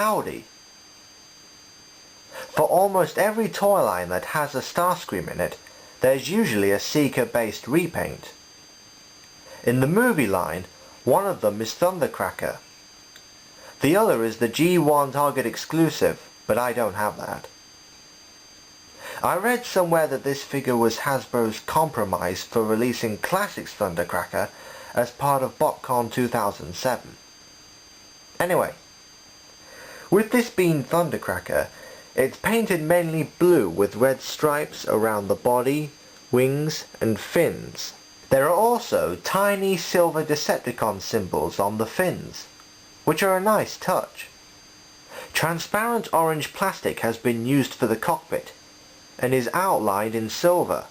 howdy. For almost every toy line that has a Starscream in it, there's usually a Seeker-based repaint. In the movie line, one of them is Thundercracker. The other is the G1 Target exclusive, but I don't have that. I read somewhere that this figure was Hasbro's compromise for releasing Classics Thundercracker as part of BotCon 2007. Anyway, with this being Thundercracker, it's painted mainly blue with red stripes around the body, wings and fins. There are also tiny silver Decepticon symbols on the fins, which are a nice touch. Transparent orange plastic has been used for the cockpit and is outlined in silver.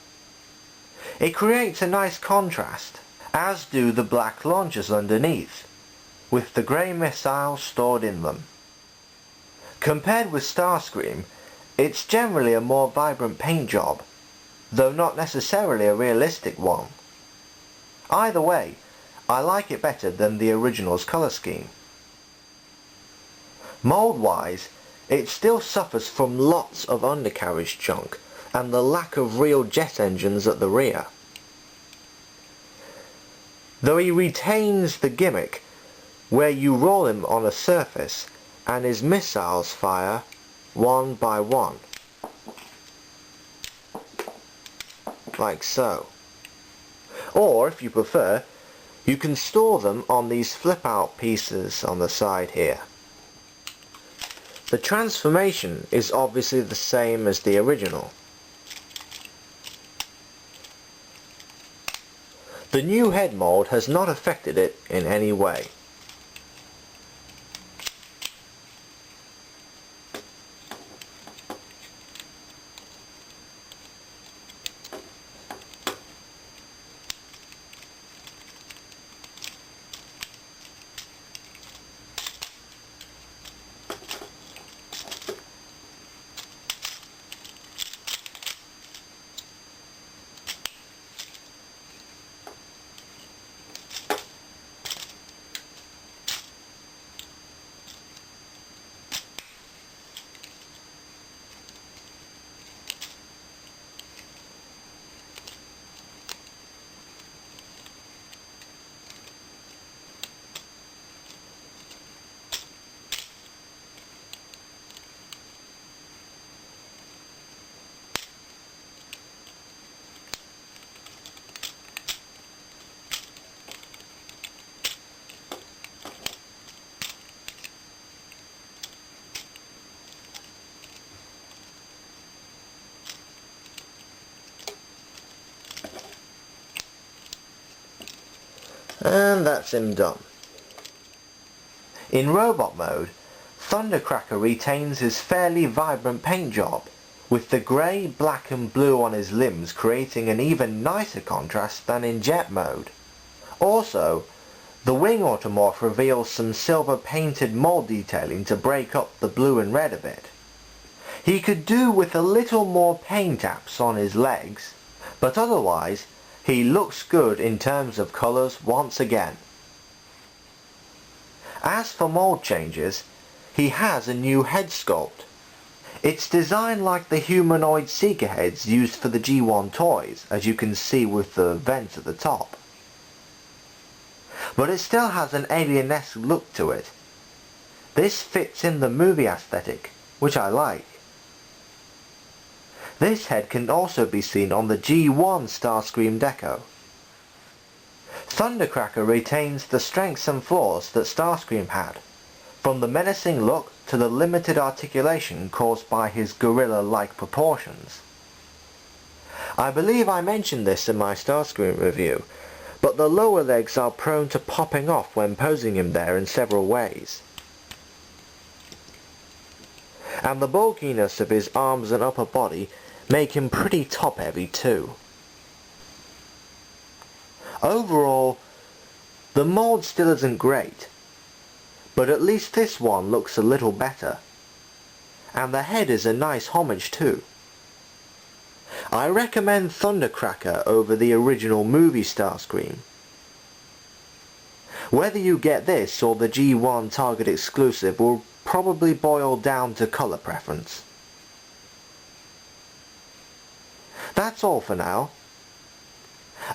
It creates a nice contrast, as do the black launchers underneath, with the grey missiles stored in them. Compared with Starscream, it's generally a more vibrant paint job, though not necessarily a realistic one. Either way, I like it better than the original's colour scheme. Mould-wise, it still suffers from lots of undercarriage junk and the lack of real jet engines at the rear. Though he retains the gimmick where you roll him on a surface and his missiles fire one by one, like so. Or, if you prefer, you can store them on these flip-out pieces on the side here. The transformation is obviously the same as the original. The new head mold has not affected it in any way. And that's him done. In robot mode, Thundercracker retains his fairly vibrant paint job, with the grey, black and blue on his limbs creating an even nicer contrast than in jet mode. Also, the wing automorph reveals some silver painted mold detailing to break up the blue and red a bit. He could do with a little more paint apps on his legs, but otherwise he looks good in terms of colours once again. As for mould changes, he has a new head sculpt. It's designed like the humanoid Seeker heads used for the G1 toys, as you can see with the vents at the top. But it still has an alien-esque look to it. This fits in the movie aesthetic, which I like. This head can also be seen on the G1 Starscream deco. Thundercracker retains the strengths and flaws that Starscream had, from the menacing look to the limited articulation caused by his gorilla-like proportions. I believe I mentioned this in my Starscream review, but the lower legs are prone to popping off when posing him there in several ways. And the bulkiness of his arms and upper body make him pretty top-heavy too. Overall, the mould still isn't great, but at least this one looks a little better. And the head is a nice homage too. I recommend Thundercracker over the original movie Starscream. Whether you get this or the G1 Target exclusive will probably boil down to colour preference. That's all for now.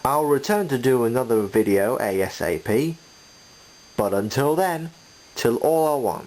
I'll return to do another video ASAP, but until then, till all are one.